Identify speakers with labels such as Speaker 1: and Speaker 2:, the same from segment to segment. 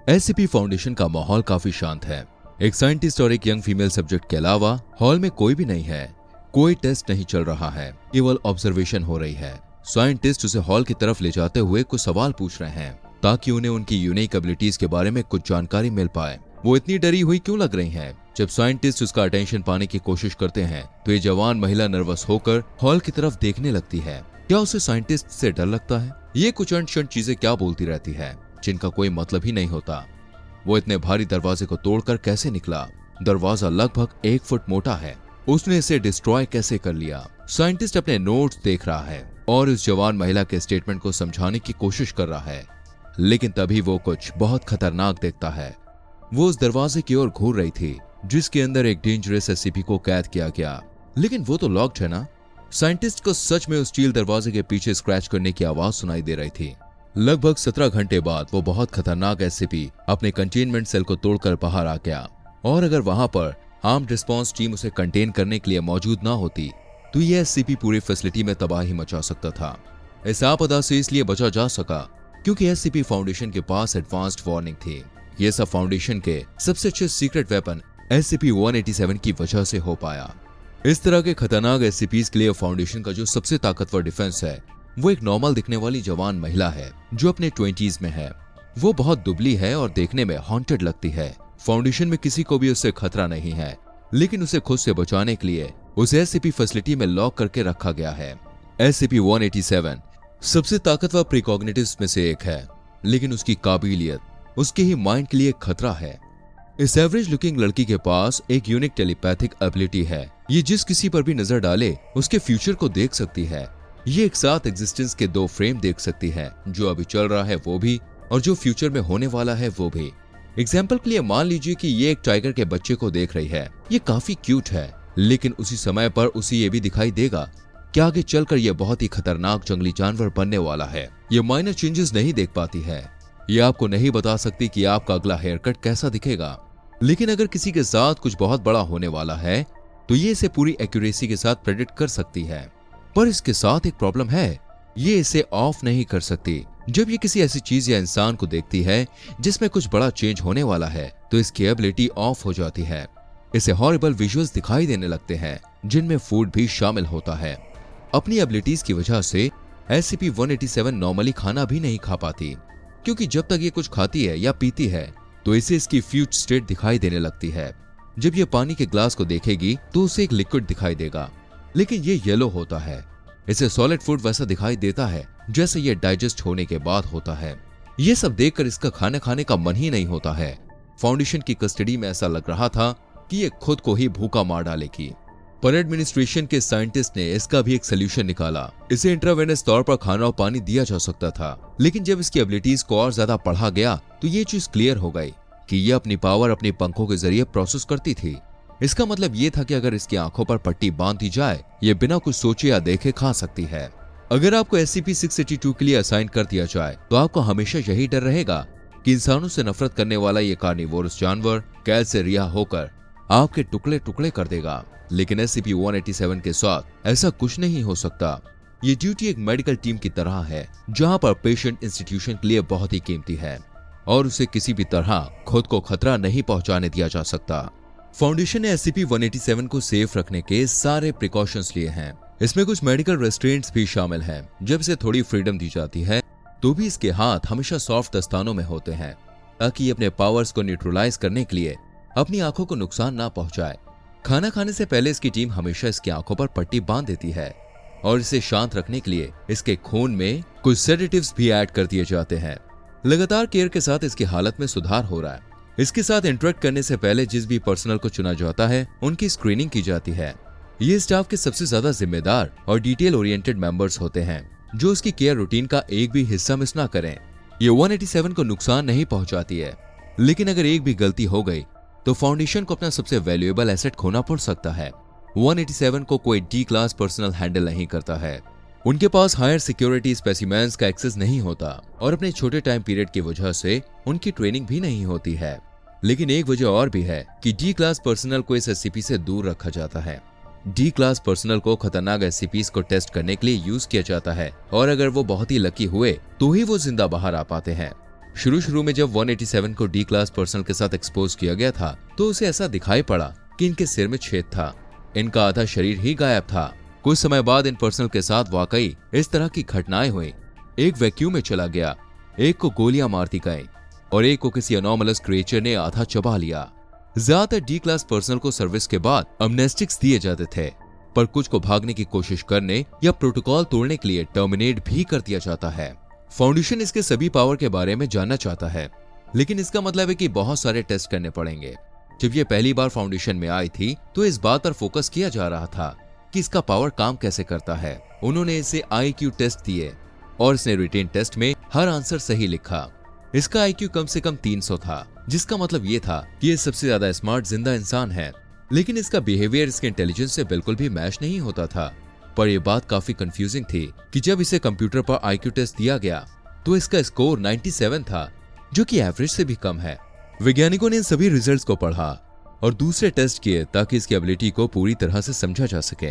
Speaker 1: SCP foundation का माहौल काफी शांत है। एक साइंटिस्ट और एक यंग फीमेल सब्जेक्ट के अलावा हॉल में कोई भी नहीं है। कोई टेस्ट नहीं चल रहा है, केवल ऑब्जर्वेशन हो रही है। साइंटिस्ट उसे हॉल की तरफ ले जाते हुए कुछ सवाल पूछ रहे हैं ताकि उन्हें उनकी यूनिक एबिलिटीज के बारे में कुछ जानकारी मिल पाए। वो इतनी डरी हुई क्यों लग रही हैं? जब साइंटिस्ट उसका अटेंशन पाने की कोशिश करते हैं तो ये जवान महिला नर्वस होकर हॉल की तरफ देखने लगती है। क्या उसे साइंटिस्ट से डर लगता है? ये कुछ अनशन चीजें क्या बोलती रहती है जिनका कोई मतलब ही नहीं होता। वो इतने भारी दरवाजे को तोड़कर कैसे निकला? दरवाजा लगभग 1 फुट मोटा है। उसने इसे डिस्ट्रॉय कैसे कर लिया? साइंटिस्ट अपने नोट्स देख रहा है और इस जवान महिला के स्टेटमेंट को समझाने की कोशिश कर रहा है, लेकिन तभी वो कुछ बहुत खतरनाक देखता है। वो उस दरवाजे की ओर घूर रही थी जिसके अंदर एक डेंजरस एससीपी को कैद किया गया, लेकिन वो तो लॉक्ड है ना। साइंटिस्ट को सच में उस स्टील दरवाजे के पीछे स्क्रैच करने की आवाज सुनाई दे रही थी। लगभग 17 घंटे बाद वो बहुत खतरनाक एससीपी अपने कंटेनमेंट सेल को तोड़कर बाहर आ गया, और अगर वहां पर आर्म्ड रिस्पांस टीम उसे कंटेन करने के लिए मौजूद ना होती तो यह एससीपी पूरी फैसिलिटी में तबाही मचा सकता था। इस आपदा से इसलिए बचा जा सका क्योंकि एससीपी फाउंडेशन के पास एडवांस्ड वार्निंग थी। ये सब फाउंडेशन के सबसे अच्छे सीक्रेट वेपन SCP-187 की वजह से हो पाया। इस तरह के खतरनाक एससीपीज के लिए फाउंडेशन का जो सबसे ताकतवर डिफेंस है वो एक नॉर्मल दिखने वाली जवान महिला है जो अपने 20s में है। वो बहुत दुबली है और देखने में हॉन्टेड लगती है। फाउंडेशन में किसी को भी उससे खतरा नहीं है, लेकिन उसे खुद से बचाने के लिए उसे एससीपी फैसिलिटी में लॉक करके रखा गया है। SCP-187 सबसे ताकतवर प्रीकॉग्निटिव्स में से एक है, लेकिन उसकी काबिलियत उसके ही माइंड के लिए खतरा है। इस एवरेज लुकिंग लड़की के पास एक यूनिक टेलीपैथिक एबिलिटी है। ये जिस किसी पर भी नजर डाले उसके फ्यूचर को देख सकती है। ये एक साथ एग्जिस्टेंस के 2 फ्रेम देख सकती है, जो अभी चल रहा है वो भी और जो फ्यूचर में होने वाला है वो भी। एग्जाम्पल के लिए मान लीजिए कि ये एक टाइगर के बच्चे को देख रही है। ये काफी क्यूट है, लेकिन उसी समय पर उसे ये भी दिखाई देगा कि आगे चलकर यह बहुत ही खतरनाक जंगली जानवर बनने वाला है। ये माइनर चेंजेस नहीं देख पाती है। ये आपको नहीं बता सकती कि आपका अगला हेयर कट कैसा दिखेगा, लेकिन अगर किसी के साथ कुछ बहुत बड़ा होने वाला है तो ये इसे पूरी एक्यूरेसी के साथ प्रेडिक्ट कर सकती है। पर इसके साथ एक प्रॉब्लम है, ये इसे ऑफ नहीं कर सकती। जब ये किसी ऐसी चीज या इंसान को देखती है जिसमें कुछ बड़ा चेंज होने वाला है तो इसकी एबिलिटी ऑफ हो जाती है। इसे हॉरिबल विजुअल्स दिखाई देने लगते हैं जिनमें फूड भी शामिल होता है। अपनी एबिलिटीज की वजह से SCP-187 नॉर्मली खाना भी नहीं खा पाती, क्योंकि जब तक ये कुछ खाती है या पीती है तो इसे इसकी फ्यूज स्टेट दिखाई देने लगती है। जब ये पानी के ग्लास को देखेगी तो उसे एक लिक्विड दिखाई देगा, लेकिन ये येलो होता है। इसे सॉलिड फूड वैसा दिखाई देता है जैसे ये डाइजेस्ट होने के बाद होता है। ये सब देखकर इसका खाना खाने का मन ही नहीं होता है। फाउंडेशन की कस्टडी में ऐसा लग रहा था कि ये खुद को ही भूखा मार डालेगी। पर एडमिनिस्ट्रेशन के साइंटिस्ट ने इसका भी एक सोल्यूशन निकाला। इसे इंट्रावेनस तौर पर खाना और पानी दिया जा सकता था, लेकिन जब इसकी एबिलिटीज को और ज्यादा पढ़ा गया तो ये चीज क्लियर हो गई कि ये अपनी पावर अपने पंखों के जरिए प्रोसेस करती थी। इसका मतलब ये था कि अगर इसकी आंखों पर पट्टी बांध दी जाए ये बिना कुछ सोचे या देखे खा सकती है। अगर आपको SCP-682 के लिए असाइन कर दिया जाए तो आपको हमेशा यही डर रहेगा कि इंसानों से नफरत करने वाला ये कार्निवोरस जानवर कैद से रिहा होकर आपके टुकड़े टुकड़े कर देगा। लेकिन SCP-187 के साथ ऐसा कुछ नहीं हो सकता। ये ड्यूटी एक मेडिकल टीम की तरह है, जहां पर पेशेंट इंस्टीट्यूशन के लिए बहुत ही कीमती है और उसे किसी भी तरह खुद को खतरा नहीं पहुंचाने दिया जा सकता। फाउंडेशन ने SCP-187 को सेफ रखने के सारे प्रिकॉशंस लिए हैं। इसमें कुछ मेडिकल रेस्ट्रेंट्स भी शामिल हैं। जब इसे थोड़ी फ्रीडम दी जाती है तो भी इसके हाथ हमेशा सॉफ्ट दस्तानों में होते हैं ताकि ये अपने पावर्स को न्यूट्रलाइज करने के लिए अपनी आंखों को नुकसान ना पहुंचाए। खाना खाने से पहले इसकी टीम हमेशा इसकी आंखों पर पट्टी बांध देती है और इसे शांत रखने के लिए इसके खून में कुछ सेडेटिव्स भी ऐड कर दिए जाते हैं। लगातार केयर के साथ इसकी हालत में सुधार हो रहा है। इसके साथ इंटरेक्ट करने से पहले जिस भी पर्सनल को चुना जाता है उनकी स्क्रीनिंग की जाती है। ये स्टाफ के सबसे ज्यादा जिम्मेदार और डिटेल ओरिएंटेड मेंबर्स होते हैं जो उसकी केयर रूटीन का एक भी हिस्सा मिस ना करें। ये 187 को नुकसान नहीं पहुंचाती है, लेकिन अगर एक भी गलती हो गई तो फाउंडेशन को अपना सबसे वैल्यूएबल एसेट खोना पड़ सकता है। 187 को कोई D क्लास पर्सनल हैंडल नहीं करता है। उनके पास हायर सिक्योरिटी स्पेसिमेंस का एक्सेस नहीं होता और अपने छोटे टाइम पीरियड की वजह से उनकी ट्रेनिंग भी नहीं होती है। लेकिन एक वजह और भी है कि D क्लास पर्सनल को इस SCP से दूर रखा जाता है। D क्लास पर्सनल को खतरनाक SCPs को टेस्ट करने के लिए यूज किया जाता है और अगर वो बहुत ही लकी हुए तो ही वो जिंदा बाहर आ पाते हैं। शुरू में जब 187 को डी क्लास पर्सनल के साथ एक्सपोज किया गया था तो उसे ऐसा दिखाई पड़ा कि इनके सिर में छेद था, इनका आधा शरीर ही गायब था। कुछ समय बाद इन पर्सनल के साथ वाकई इस तरह की घटनाएं हुई। एक वैक्यूम में चला गया, एक को गोलियां मार दी गई और एक को किसी अनोमलस क्रिएचर ने आधा चबा लिया। ज्यादातर डी क्लास पर्सनल को सर्विस के बाद अमनेस्टिक्स दिए जाते थे, पर कुछ को भागने की कोशिश करने या प्रोटोकॉल तोड़ने के लिए टर्मिनेट भी कर दिया जाता है। फाउंडेशन इसके सभी पावर के बारे में जानना चाहता है, लेकिन इसका मतलब है कि बहुत सारे टेस्ट करने पड़ेंगे। जब ये पहली बार फाउंडेशन में आई थी तो इस बात पर फोकस किया जा रहा था कि इसका पावर काम कैसे करता है। उन्होंने इसे IQ टेस्ट दिए और इसने रिटेन टेस्ट में हर आंसर सही लिखा। इसका IQ कम से कम 300 था, जिसका मतलब ये था कि ये सबसे ज्यादा स्मार्ट जिंदा इंसान है। लेकिन इसका बिहेवियर इसके इंटेलिजेंस से बिल्कुल भी मैच नहीं होता था। पर यह बात काफी कंफ्यूजिंग थी कि जब इसे कंप्यूटर पर IQ टेस्ट दिया गया तो इसका स्कोर 97 था, जो कि एवरेज से भी कम है। वैज्ञानिकों ने इन सभी रिजल्ट्स को पढ़ा और दूसरे टेस्ट किए ताकि इसकी एबिलिटी को पूरी तरह से समझा जा सके।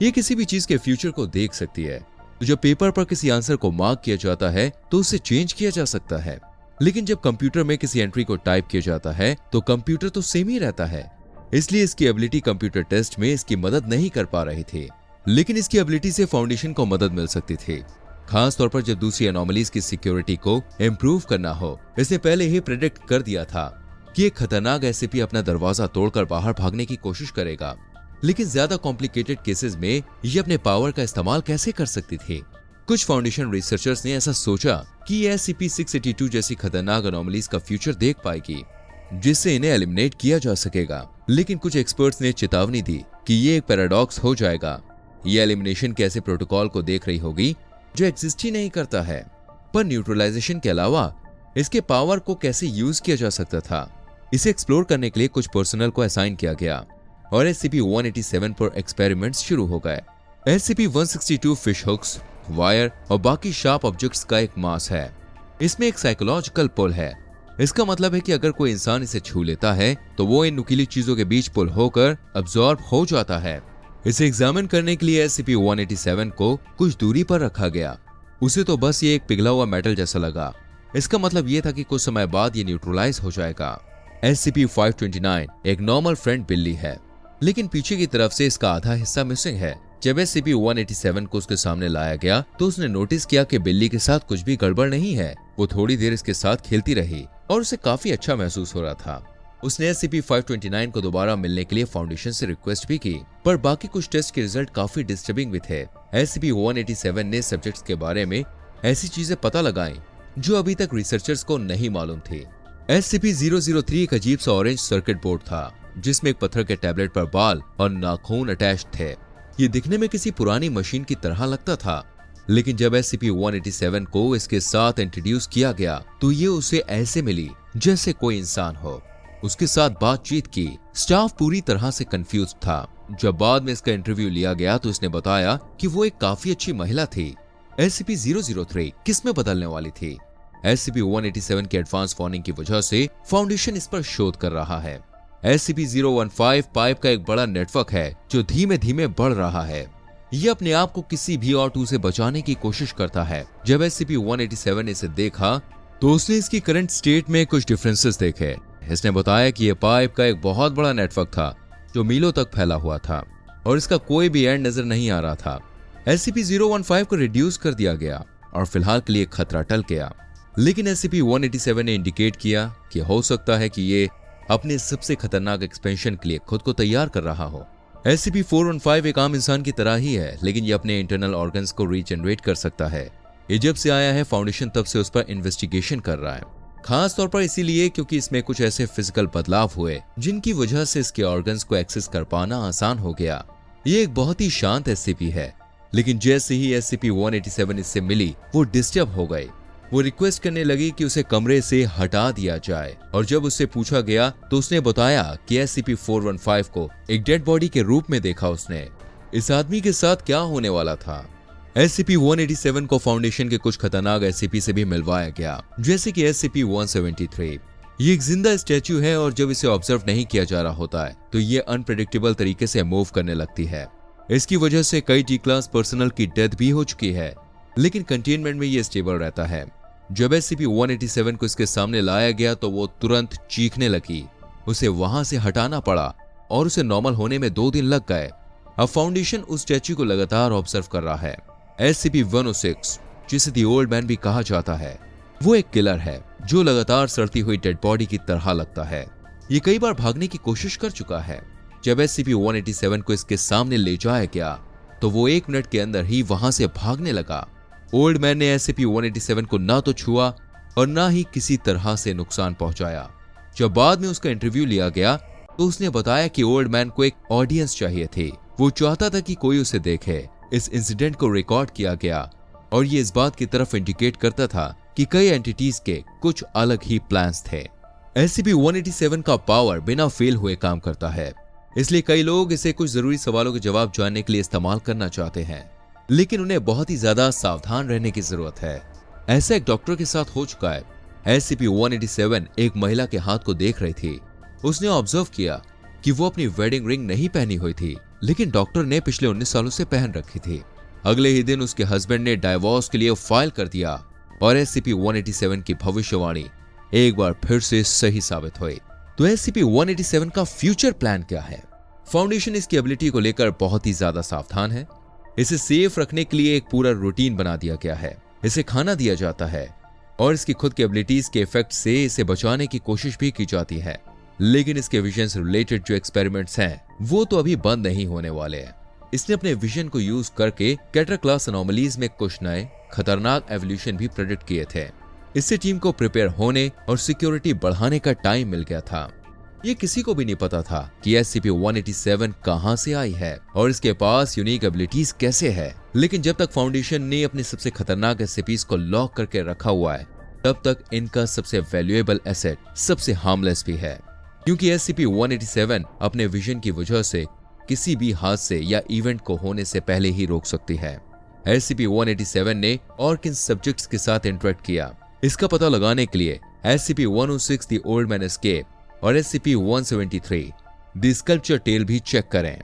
Speaker 1: ये किसी भी चीज के फ्यूचर को देख सकती है। तो जब पेपर पर किसी आंसर को मार्क किया जाता है तो उसे चेंज किया जा सकता है, लेकिन जब कंप्यूटर में किसी एंट्री को टाइप किया जाता है तो कंप्यूटर तो सेम ही रहता है। इसलिए इसकी एबिलिटी कंप्यूटर टेस्ट में इसकी मदद नहीं कर पा रही थी, लेकिन इसकी एबिलिटी से फाउंडेशन को मदद मिल सकती थी, खास तौर पर जब दूसरी एनोमलीज की सिक्योरिटी को इम्प्रूव करना हो। इसने पहले ही प्रेडिक्ट कर दिया था कि एक खतरनाक SCP अपना दरवाजा तोड़कर बाहर भागने की कोशिश करेगा, लेकिन ज्यादा कॉम्प्लिकेटेड केसेस में ये अपने पावर का इस्तेमाल कैसे कर सकती थी। कुछ फाउंडेशन रिसर्चर्स ने ऐसा सोचा कि ये SCP-682 जैसी खतरनाक एनोमलीज का फ्यूचर देख पाएगी, जिससे इन्हें एलिमिनेट किया जा सकेगा। लेकिन कुछ एक्सपर्ट्स ने चेतावनी दी कि ये एक पैराडॉक्स हो जाएगा। ये एलिमिनेशन के ऐसे प्रोटोकॉल को देख रही होगी जो एग्जिस्ट ही नहीं करता है। पर न्यूट्रलाइजेशन के अलावा इसके पावर को कैसे यूज किया जा सकता था, इसे एक्सप्लोर करने के लिए कुछ पर्सनल को असाइन किया गया और SCP-187 पर एक्सपेरिमेंट्स शुरू हो गए। SCP-162 फिश हुक्स, वायर और बाकी शार्प ऑब्जेक्ट्स का एक मास है। इसमें एक साइकोलॉजिकल पुल है। इसका मतलब है कि अगर कोई इंसान इसे छू लेता है तो वो इन नुकीली चीजों के बीच पुल होकर अब्सॉर्ब हो जाता है। इसे एग्जामिन करने के लिए SCP-187 को कुछ दूरी पर रखा गया। उसे तो बस ये एक पिघला हुआ मेटल जैसा लगा। इसका मतलब ये था कि कुछ समय बाद ये न्यूट्रलाइज हो जाएगा। SCP-529 एक नॉर्मल फ्रेंड बिल्ली है, लेकिन पीछे की तरफ से इसका आधा हिस्सा मिसिंग है। जब SCP-187 को उसके सामने लाया गया तो उसने नोटिस किया कि बिल्ली के साथ कुछ भी गड़बड़ नहीं है। वो थोड़ी देर इसके साथ खेलती रही और उसे काफी अच्छा महसूस हो रहा था। उसने SCP-529 को दोबारा मिलने के लिए फाउंडेशन से रिक्वेस्ट भी की, पर बाकी कुछ टेस्ट के रिजल्ट काफी डिस्टर्बिंग भी थे। SCP-187 ने सब्जेक्ट्स के बारे में ऐसी चीजें पता लगाई जो अभी तक रिसर्चर्स को नहीं मालूम थी। SCP-003 एक अजीब सा ऑरेंज सर्किट बोर्ड था, जिसमें एक पत्थर के टैबलेट पर बाल और नाखून अटैच थे। ये दिखने में किसी पुरानी मशीन की तरह लगता था, लेकिन जब SCP-187 को इसके साथ इंट्रोड्यूस किया गया तो ये उसे ऐसे मिली जैसे कोई इंसान हो। उसके साथ बातचीत की। स्टाफ पूरी तरह से कंफ्यूज था। जब बाद में इसका इंटरव्यू लिया गया तो इसने बताया कि वो एक काफी अच्छी महिला थी। SCP-003 किस में बदलने वाली थी? SCP-187 के एडवांस वार्निंग की वजह से फाउंडेशन इस पर शोध कर रहा है। SCP-015 पाइप का एक बड़ा नेटवर्क है जो धीमे धीमे बढ़ रहा है। ये अपने आप को किसी भी R2 से बचाने की कोशिश करता है। जब SCP-187 ने इसे देखा तो उसने इसकी करंट स्टेट में कुछ डिफरेंसेस देखे। इसने बताया कि यह पाइप का एक बहुत बड़ा नेटवर्क था जो मीलों तक फैला हुआ था और इसका कोई भी एंड नजर नहीं आ रहा था। SCP-015 को रिड्यूस कर दिया गया और फिलहाल के लिए खतरा टल गया, लेकिन SCP-187 ने इंडिकेट किया कि हो सकता है कि ये अपने सबसे खतरनाक एक्सपेंशन के लिए खुद को तैयार कर रहा हो। SCP-415 एक आम इंसान की तरह ही है, लेकिन ये अपने इंटरनल ऑर्गन्स को रीजनरेट कर सकता है। ये जब से आया है फाउंडेशन तब से उस पर इन्वेस्टिगेशन कर रहा है, खास तौर पर इसीलिए क्योंकि इसमें कुछ ऐसे फिजिकल बदलाव हुए जिनकी वजह से इसके ऑर्गन्स को एक्सेस कर पाना आसान हो गया। ये एक बहुत ही शांत SCP है, लेकिन जैसे ही SCP-187 इससे मिली वो डिस्टर्ब हो गई। वो रिक्वेस्ट करने लगी कि उसे कमरे से हटा दिया जाए और जब उससे पूछा गया तो उसने बताया कि SCP-415 को एक डेड बॉडी के रूप में देखा उसने। इस आदमी के साथ क्या होने वाला था? SCP-187 को फाउंडेशन के कुछ खतरनाक SCP से भी मिलवाया गया, जैसे कि SCP-173। ये एक जिंदा स्टैच्यू है और जब इसे ऑब्जर्व नहीं किया जा रहा होता है तो ये अनप्रेडिक्टेबल तरीके से मूव करने लगती है। इसकी वजह से कई T क्लास पर्सनल की डेथ भी हो चुकी है, लेकिन कंटेनमेंट में ये स्टेबल रहता है। जब SCP-187 को इसके सामने लाया गया तो वो तुरंत चीखने लगी। उसे वहां से हटाना पड़ा और उसे नॉर्मल होने में 2 दिन लग गए। अब फाउंडेशन उस स्टैच्यू को लगातार ऑब्जर्व कर रहा है। SCP-106, जिसे द ओल्ड मैन भी कहा जाता है, वो एक किलर है जो लगातार सड़ती हुई डेड बॉडी की तरह लगता है। ये कई बार भागने की कोशिश कर चुका है। जब SCP-187 को इसके सामने ले जाया गया तो वो 1 मिनट के अंदर ही वहां से भागने लगा। ओल्ड मैन ने SCP-187 को ना तो छुआ और ना ही किसी तरह से नुकसान पहुंचाया। जब बाद में उसका इंटरव्यू लिया गया तो उसने बताया कि ओल्ड मैन को एक ऑडियंस चाहिए थी। वो चाहता था कि कोई उसे देखे। इस इंसिडेंट को रिकॉर्ड किया गया और ये इस बात की तरफ इंडिकेट करता था कि कई एंटिटीज के कुछ अलग ही प्लान्स थे। SCP-187 का पावर बिना फेल हुए काम करता है, इसलिए कई लोग इसे कुछ जरूरी सवालों के जवाब जानने के लिए इस्तेमाल करना चाहते हैं, लेकिन उन्हें बहुत ही ज्यादा सावधान रहने की जरूरत है। ऐसा एक डॉक्टर के साथ हो चुका है। SCP-187 एक महिला के हाथ को देख रही थी। उसने ऑब्जर्व किया कि वो अपनी वेडिंग रिंग नहीं पहनी हुई थी, लेकिन डॉक्टर ने पिछले 19 सालों से पहन रखी थी। अगले ही दिन उसके हस्बैंड ने डाइवोर्स के लिए फाइल कर दिया और SCP-187 की भविष्यवाणी एक बार फिर से सही साबित हुई। तो SCP-187 का फ्यूचर प्लान क्या है? फाउंडेशन इसकी एबिलिटी को लेकर बहुत ही ज्यादा सावधान है। इसे सेफ रखने के लिए एक पूरा रूटीन बना दिया गया है। इसे खाना दिया जाता है और इसकी खुद की एबिलिटीज के इफेक्ट से इसे बचाने की कोशिश भी की जाती है, लेकिन इसके विजन से रिलेटेड जो एक्सपेरिमेंट्स हैं वो तो अभी बंद नहीं होने वाले हैं। इसने अपने विजन को यूज करके कैटर क्लास एनोमलीज में कुछ नए खतरनाक एवोल्यूशन भी प्रेडिक्ट किए थे। इससे टीम को प्रिपेयर होने और सिक्योरिटी बढ़ाने का टाइम मिल गया था। ये किसी को भी नहीं पता था कि SCP-187 कहां से आई है और इसके पास यूनिक एबिलिटीज कैसे है। लेकिन जब तक फाउंडेशन ने अपने सबसे खतरनाक SCPs को लॉक करके रखा हुआ है, तब तक इनका सबसे वैल्यूएबल एसेट सबसे हार्मलेस भी है, क्योंकि SCP-187 अपने विजन की वजह से किसी भी हादसे या इवेंट को होने से पहले ही रोक सकती है। SCP-187 ने और किन सब्जेक्ट्स के साथ इंटरेक्ट किया, इसका पता लगाने के लिए SCP-106 the old man escape और SCP-173 द स्कल्पचर टेल भी चेक करें।